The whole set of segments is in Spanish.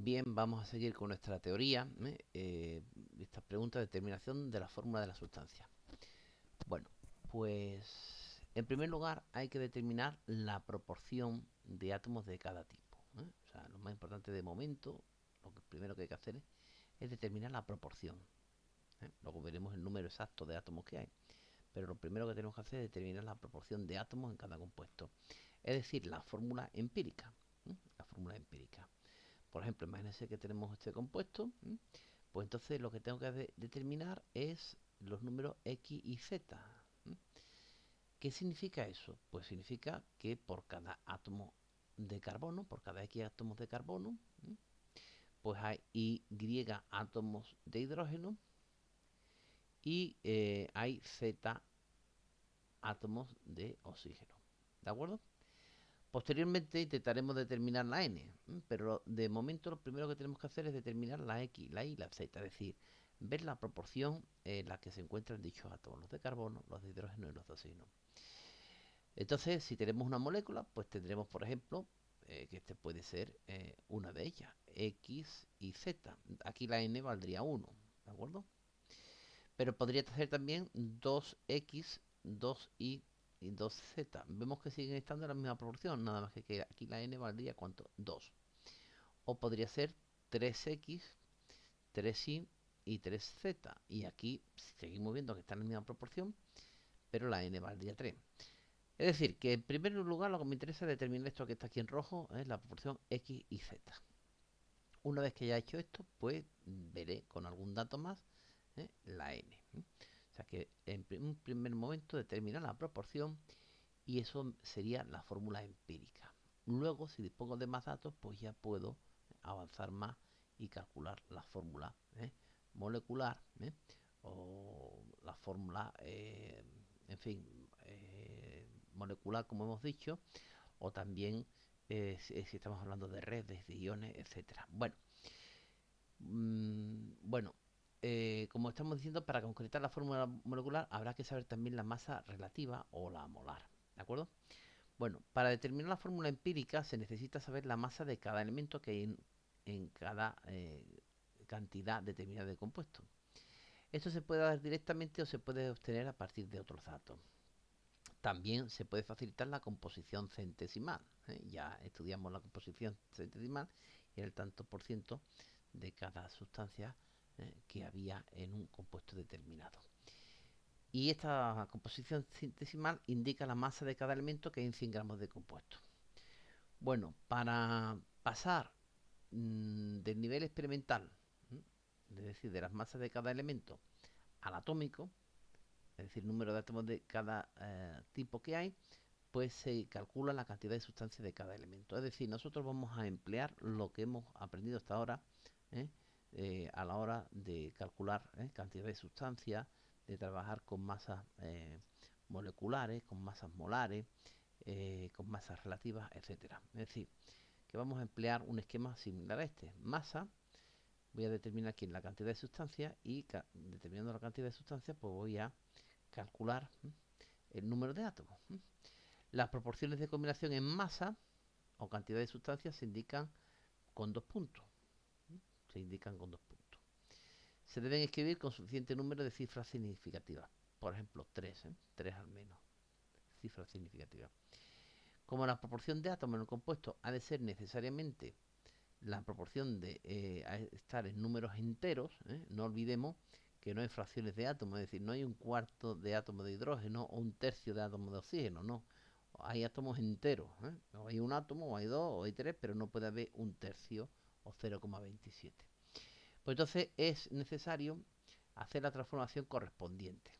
Bien, vamos a seguir con nuestra teoría. Esta pregunta de determinación de la fórmula de la sustancia. Bueno, pues en primer lugar hay que determinar la proporción de átomos de cada tipo. O sea, lo más importante de momento, lo que primero que hay que hacer es determinar la proporción. Luego veremos el número exacto de átomos que hay. Pero lo primero que tenemos que hacer es determinar la proporción de átomos en cada compuesto. Es decir, la fórmula empírica. La fórmula empírica. Por ejemplo, imagínense que tenemos este compuesto, pues entonces lo que tengo que determinar es los números X y Z. ¿Qué significa eso? Pues significa que por cada átomo de carbono, por cada X átomos de carbono, pues hay Y átomos de hidrógeno y hay Z átomos de oxígeno. ¿De acuerdo? Posteriormente intentaremos determinar la n, pero de momento lo primero que tenemos que hacer es determinar la x, la y y la z, es decir, ver la proporción en la que se encuentran dichos átomos, los de carbono, los de hidrógeno y los de oxígeno. Entonces, si tenemos una molécula, pues tendremos, por ejemplo, que este puede ser una de ellas, x y z. Aquí la n valdría 1, ¿de acuerdo? Pero podría ser también 2x, 2y y 2z. Vemos que siguen estando en la misma proporción, nada más que aquí la n valdría ¿cuánto? 2. O podría ser 3x, 3y y 3z. Y aquí seguimos viendo que está en la misma proporción, pero la n valdría 3. Es decir, que en primer lugar lo que me interesa es determinar esto que está aquí en rojo, es la proporción x y z. Una vez que haya hecho esto, pues veré con algún dato más la n. O sea que en un primer momento determina la proporción y eso sería la fórmula empírica. Luego, si dispongo de más datos, pues ya puedo avanzar más y calcular la fórmula molecular o la fórmula, en fin, molecular como hemos dicho, o también si estamos hablando de redes, de iones, etcétera. Bueno, como estamos diciendo, para concretar la fórmula molecular habrá que saber también la masa relativa o la molar. ¿De acuerdo? Bueno, para determinar la fórmula empírica se necesita saber la masa de cada elemento que hay en cada cantidad determinada de compuesto. Esto se puede dar directamente o se puede obtener a partir de otros datos. También se puede facilitar la composición centesimal. Ya estudiamos la composición centesimal y el tanto por ciento de cada sustancia que había en un compuesto determinado. Y esta composición centesimal indica la masa de cada elemento que hay en 100 gramos de compuesto. Bueno, para pasar del nivel experimental, es decir, de las masas de cada elemento, al atómico, es decir, el número de átomos de cada tipo que hay, pues se calcula la cantidad de sustancia de cada elemento. Es decir, nosotros vamos a emplear lo que hemos aprendido hasta ahora ¿eh? A la hora de calcular cantidad de sustancia, de trabajar con masas moleculares, con masas molares, con masas relativas, etcétera. Es decir, que vamos a emplear un esquema similar a este. Masa, voy a determinar aquí la cantidad de sustancia y determinando la cantidad de sustancia, pues voy a calcular el número de átomos. Las proporciones de combinación en masa o cantidad de sustancias se indican con dos puntos. Se indican con dos puntos. Se deben escribir con suficiente número de cifras significativas. Por ejemplo, 3, 3 al menos. Cifras significativas. Como la proporción de átomos en el compuesto ha de ser necesariamente la proporción de estar en números enteros, no olvidemos que no hay fracciones de átomos, es decir, no hay un cuarto de átomo de hidrógeno o un tercio de átomo de oxígeno, no. Hay átomos enteros, o hay un átomo, o hay dos, o hay tres, pero no puede haber un tercio o 0,27. Pues entonces es necesario hacer la transformación correspondiente.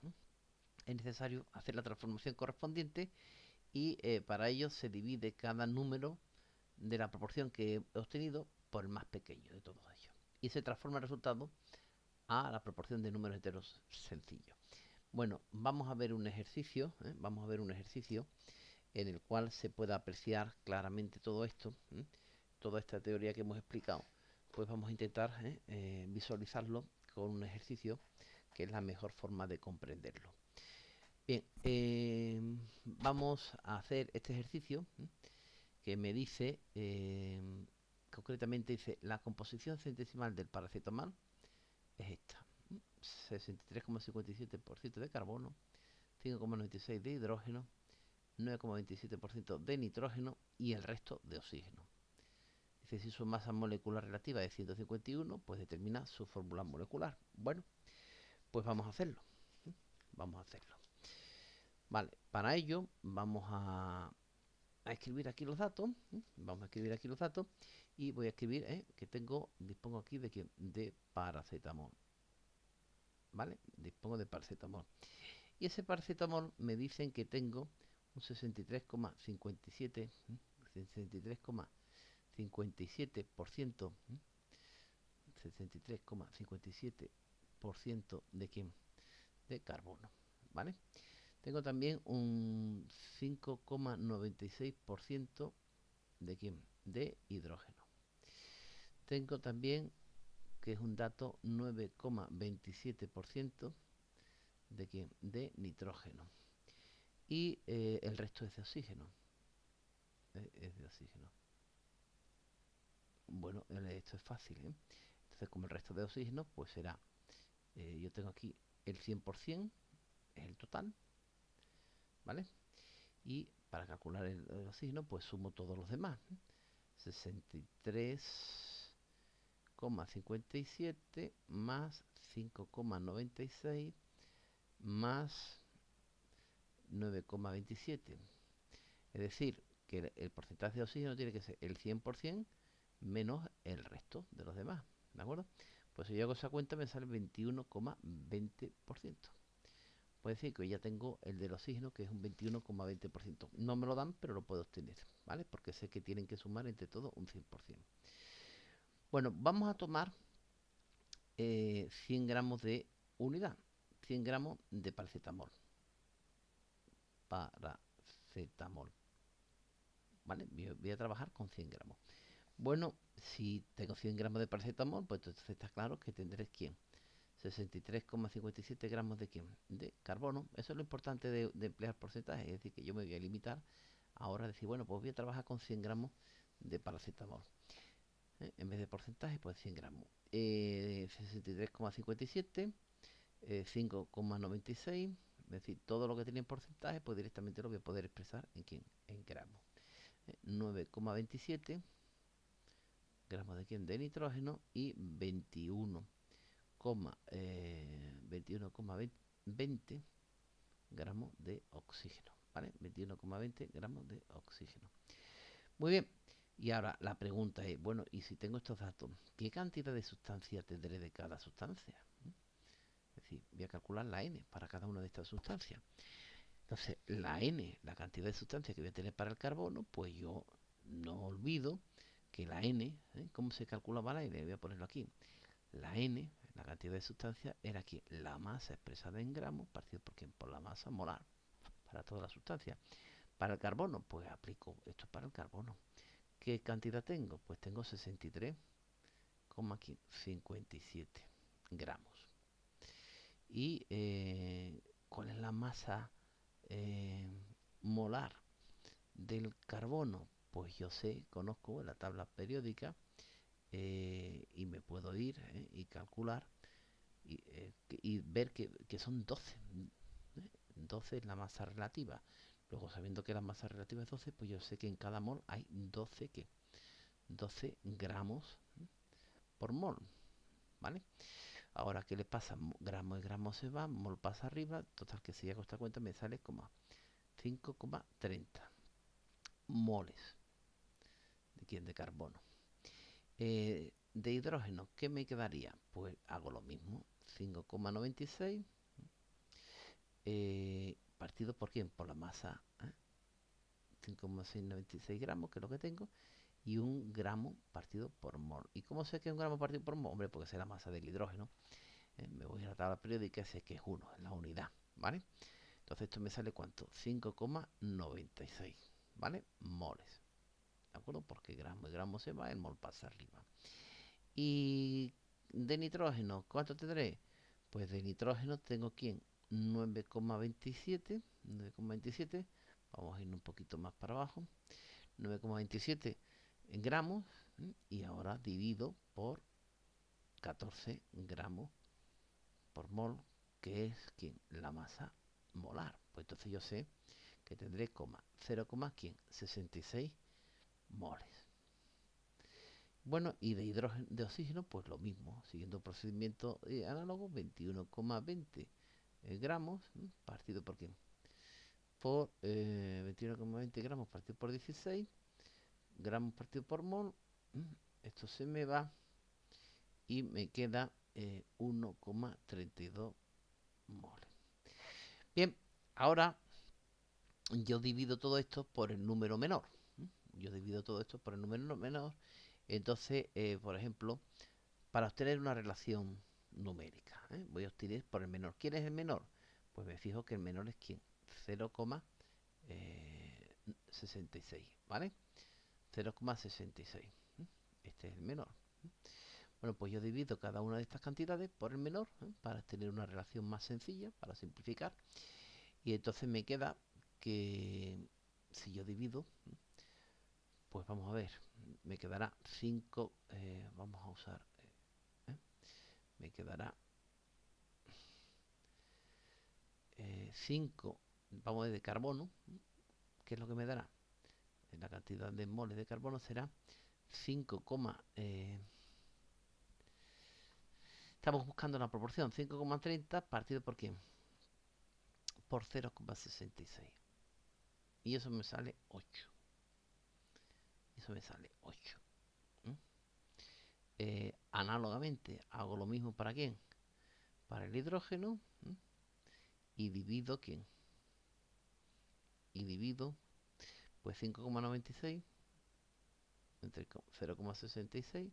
Es necesario hacer la transformación correspondiente y para ello se divide cada número de la proporción que he obtenido por el más pequeño de todos ellos. Y se transforma el resultado a la proporción de números enteros sencillos. Bueno, vamos a ver un ejercicio, vamos a ver un ejercicio en el cual se pueda apreciar claramente todo esto, toda esta teoría que hemos explicado. Pues vamos a intentar visualizarlo con un ejercicio que es la mejor forma de comprenderlo. Bien, vamos a hacer este ejercicio que me dice concretamente dice, la composición centesimal del paracetamol es esta. 63,57% de carbono, 5,96% de hidrógeno, 9,27% de nitrógeno y el resto de oxígeno. Dice, si su masa molecular relativa es 151, pues determina su fórmula molecular. Bueno, pues vamos a hacerlo. Vamos a hacerlo. Vale, para ello vamos a escribir aquí los datos. Vamos a escribir aquí los datos y voy a escribir que dispongo aquí de paracetamol. ¿Vale? Dispongo de paracetamol. Y ese paracetamol me dicen que tengo un 63,57%, 63,57%, 63,57% de quién, de carbono, ¿vale? Tengo también un 5,96% de quién, de hidrógeno. Tengo también, que es un dato, 9,27% de quién, de nitrógeno. Y el resto es de oxígeno. Es de oxígeno. Bueno, esto es fácil, ¿eh? Entonces, como el resto de oxígeno, pues será, yo tengo aquí el 100%, es el total, ¿vale? Y para calcular el oxígeno, pues sumo todos los demás. 63,57 más 5,96 más 9,27. Es decir, que el porcentaje de oxígeno tiene que ser el 100% menos el resto de los demás, ¿de acuerdo? Pues si yo hago esa cuenta me sale 21,20%. Puede decir que ya tengo el del oxígeno, que es un 21,20%. No me lo dan, pero lo puedo obtener, ¿vale? Porque sé que tienen que sumar entre todos un 100%. Bueno, vamos a tomar 100 gramos de unidad, 100 gramos de paracetamol. Paracetamol. ¿Vale? Voy a trabajar con 100 gramos. Bueno, si tengo 100 gramos de paracetamol, pues entonces está claro que tendré ¿quién? 63,57 gramos de ¿quién? De carbono. Eso es lo importante de emplear porcentajes. Es decir, que yo me voy a limitar ahora a decir, bueno, pues voy a trabajar con 100 gramos de paracetamol. En vez de porcentaje, pues 100 gramos. 63,57, 5,96. Es decir, todo lo que tiene en porcentaje, pues directamente lo voy a poder expresar en ¿quién? En gramos. 9,27 gramos de ¿quién? De nitrógeno y 21,20 gramos de oxígeno, ¿vale? 21,20 gramos de oxígeno. Muy bien, y ahora la pregunta es, bueno, y si tengo estos datos, ¿qué cantidad de sustancia tendré de cada sustancia? Es decir, voy a calcular la N para cada una de estas sustancias. Entonces, la N, la cantidad de sustancia que voy a tener para el carbono, pues yo no olvido que la N, ¿cómo se calculaba la N? Voy a ponerlo aquí. La N, la cantidad de sustancia, era aquí la masa expresada en gramos, partido por la masa molar, para toda la sustancia. Para el carbono, pues aplico esto para el carbono. ¿Qué cantidad tengo? Pues tengo 63,57 gramos. ¿Y cuál es la masa molar del carbono? Pues yo sé, conozco la tabla periódica y me puedo ir y calcular y ver que son 12. 12 es la masa relativa. Luego, sabiendo que la masa relativa es 12, pues yo sé que en cada mol hay 12, ¿qué? 12 gramos por mol, ¿vale? Ahora, ¿qué le pasa? Gramo y gramo se va, mol pasa arriba, total que si hago esta cuenta me sale como 5,30 moles. ¿De quién? De carbono. De hidrógeno, ¿qué me quedaría? Pues hago lo mismo, 5,96 partido por quién, por la masa, 5,696 gramos, que es lo que tengo, y 1 gramo partido por mol. ¿Y cómo sé que es 1 gramo partido por mol? Hombre, porque es la masa del hidrógeno. Me voy a la tabla periódica y sé que es 1, es la unidad, ¿vale? Entonces esto me sale ¿cuánto? 5,96, ¿vale? Moles, ¿de acuerdo? Porque gramo y gramo se va, el mol pasa arriba. Y de nitrógeno, ¿cuánto tendré? Pues de nitrógeno tengo ¿quién? 9,27, 9,27. Vamos a ir un poquito más para abajo. 9,27 en gramos, y ahora divido por 14 gramos por mol, que es la masa molar. Pues entonces yo sé que tendré 0,66 moles. Bueno, y de hidrógeno, de oxígeno, pues lo mismo, siguiendo el procedimiento análogo, 21,20 gramos partido por quién, por 21,20 gramos partido por 16 gramos partido por mol. Esto se me va y me queda 1,32 moles. Bien, ahora yo divido todo esto por el número menor. Yo divido todo esto por el número menor. Entonces, por ejemplo, para obtener una relación numérica, voy a obtener por el menor. ¿Quién es el menor? Pues me fijo que el menor es quién, 0,66, ¿vale? 0,66. Este es el menor. Bueno, pues yo divido cada una de estas cantidades por el menor, para tener una relación más sencilla, para simplificar. Y entonces me queda que si yo divido, pues vamos a ver, me quedará 5, vamos a usar, me quedará 5, vamos a ver, de carbono. ¿Qué es lo que me dará? La cantidad de moles de carbono será 5, estamos buscando la proporción 5,30 partido por quién, por 0,66, y eso me sale 8. Eso me sale 8. Análogamente hago lo mismo para quién, para el hidrógeno, y divido quién, y divido pues 5,96 entre 0,66,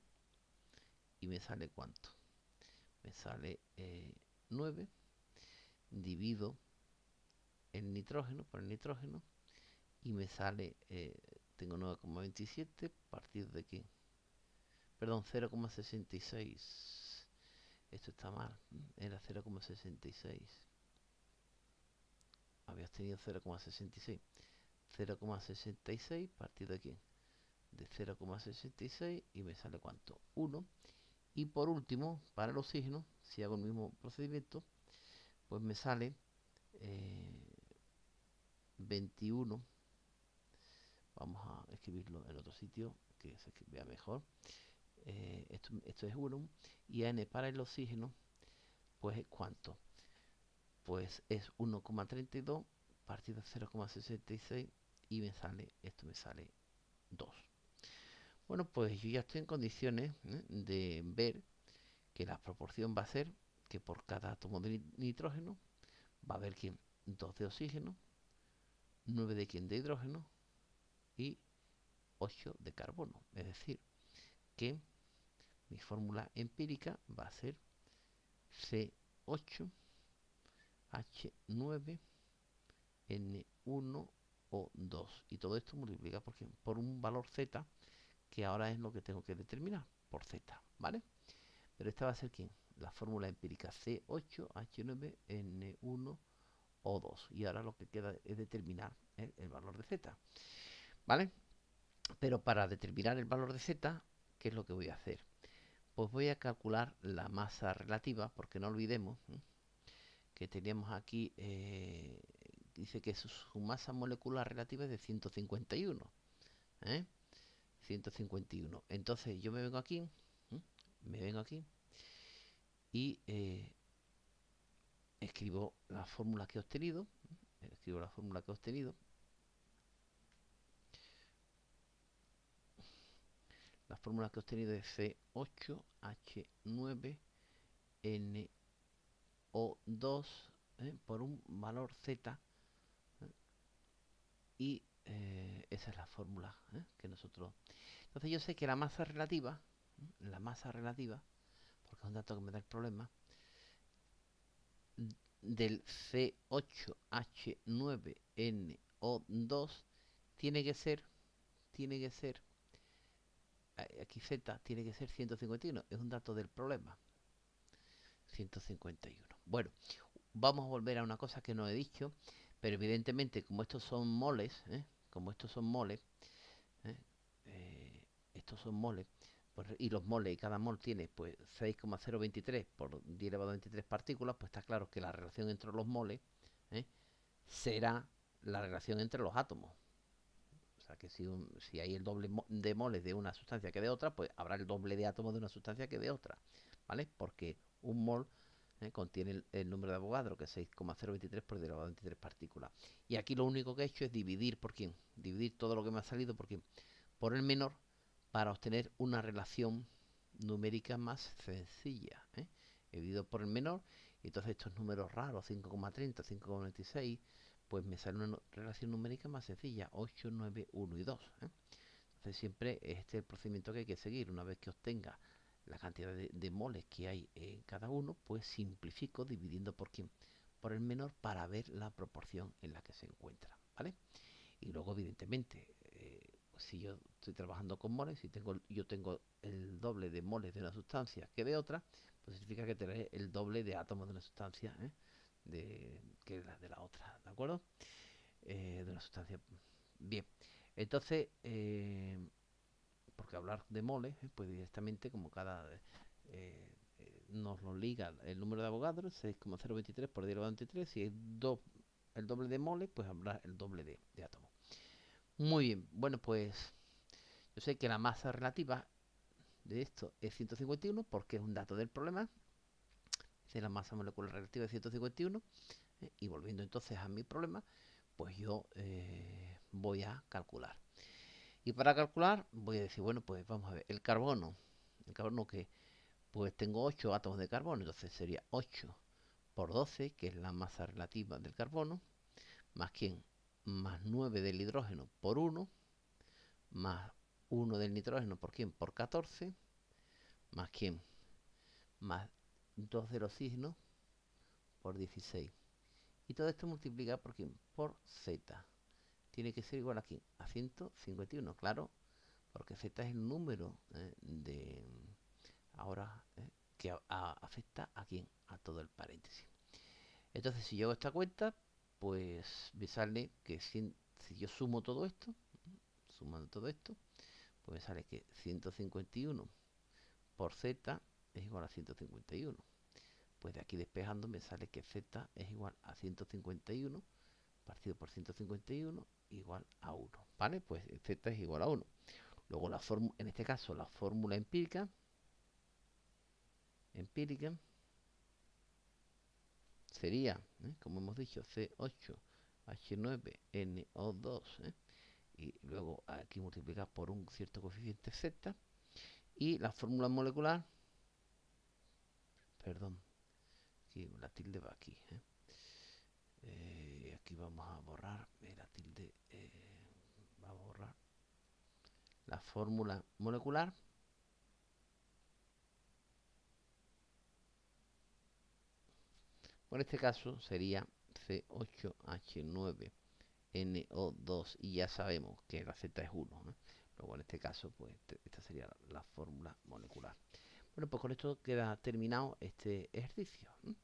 y me sale cuánto, me sale 9. Divido el nitrógeno por el nitrógeno y me sale, tengo 9,27 partido de quién, perdón, 0,66. Esto está mal, era 0,66. Habías tenido 0,66. 0,66 partido de quién, de 0,66, y me sale cuánto, 1. Y por último, para el oxígeno, si hago el mismo procedimiento, pues me sale 21. Vamos a escribirlo en otro sitio que se vea mejor. Esto es 1, y n para el oxígeno, pues es cuánto, pues es 1,32 partido de 0,66, y me sale, esto me sale 2. Bueno, pues yo ya estoy en condiciones de ver que la proporción va a ser que por cada átomo de nitrógeno va a haber quién, 2 de oxígeno, 9 de quién, de hidrógeno, y 8 de carbono. Es decir, que mi fórmula empírica va a ser C8H9N1O2. Y todo esto multiplica por un valor Z, que ahora es lo que tengo que determinar, por Z, ¿vale? Pero esta va a ser ¿quién? La fórmula empírica, C8H9N1O2. Y ahora lo que queda es determinar el valor de Z, ¿vale? Pero para determinar el valor de Z, ¿qué es lo que voy a hacer? Pues voy a calcular la masa relativa, porque no olvidemos que teníamos aquí, dice que su masa molecular relativa es de 151. 151. Entonces yo me vengo aquí, y escribo la fórmula que he obtenido. La fórmula que he obtenido es C8H9NO2 por un valor Z, y esa es la fórmula que nosotros. Entonces yo sé que la masa relativa, porque es un dato que me da el problema, del C8H9NO2 tiene que ser, aquí Z tiene que ser 151, es un dato del problema, 151. Bueno, vamos a volver a una cosa que no he dicho, pero evidentemente como estos son moles, ¿eh? estos son moles, pues, y los moles, y cada mol tiene pues 6,023 por 10 elevado a 23 partículas, pues está claro que la relación entre los moles, ¿eh?, será la relación entre los átomos. O sea que si hay el doble de moles de una sustancia que de otra, pues habrá el doble de átomos de una sustancia que de otra, ¿vale? Porque un mol contiene el número de Avogadro, que es 6,023 por 10 elevado a 23 partículas. Y aquí lo único que he hecho es dividir por quién, dividir todo lo que me ha salido por quién, por el menor, para obtener una relación numérica más sencilla, ¿eh? He dividido por el menor, y entonces estos números raros, 5,30, 5,96, pues me sale una relación numérica más sencilla, 8, 9, 1 y 2, ¿eh? Entonces siempre este es el procedimiento que hay que seguir. Una vez que obtenga la cantidad de moles que hay en cada uno, pues simplifico dividiendo por quién, por el menor, para ver la proporción en la que se encuentra, ¿vale? Y luego, evidentemente, si yo estoy trabajando con moles, si yo tengo el doble de moles de una sustancia que de otra, pues significa que tendré el doble de átomos de una sustancia, que de la otra, ¿de acuerdo? De una sustancia. Bien, entonces, porque hablar de moles, pues directamente, como cada nos lo liga el número de Avogadro, 6,023 por 10 elevado a 23, si es el doble de moles, pues habrá el doble de átomos. Muy bien, bueno, pues yo sé que la masa relativa de esto es 151 porque es un dato del problema. Es la masa molecular relativa de 151. Y volviendo entonces a mi problema, pues yo voy a calcular. Y para calcular voy a decir, bueno, pues vamos a ver, el carbono que pues tengo 8 átomos de carbono, entonces sería 8 por 12, que es la masa relativa del carbono, más quién, más 9 del hidrógeno por 1, más 1 del nitrógeno por quién, por 14, más quién, más 2 del oxígeno por 16. Y todo esto multiplica por quién, por z. Tiene que ser igual a quién, a 151, claro, porque z es el número de ahora que afecta a quién, a todo el paréntesis. Entonces, si yo hago esta cuenta, pues me sale que si yo sumo todo esto, sumando todo esto, pues me sale que 151 por z es igual a 151. Pues de aquí despejando me sale que z es igual a 151 partido por 151 igual a 1. ¿Vale? Pues z es igual a 1. Luego en este caso la fórmula empírica sería, como hemos dicho, C8H9NO2, y luego aquí multiplicar por un cierto coeficiente z, y la fórmula molecular, perdón, aquí la tilde va aquí, aquí vamos a borrar la tilde, vamos a borrar la fórmula molecular. En este caso sería C8H9NO2, y ya sabemos que la Z es 1, ¿no? Luego en este caso, pues esta sería la fórmula molecular. Bueno, pues con esto queda terminado este ejercicio, ¿no?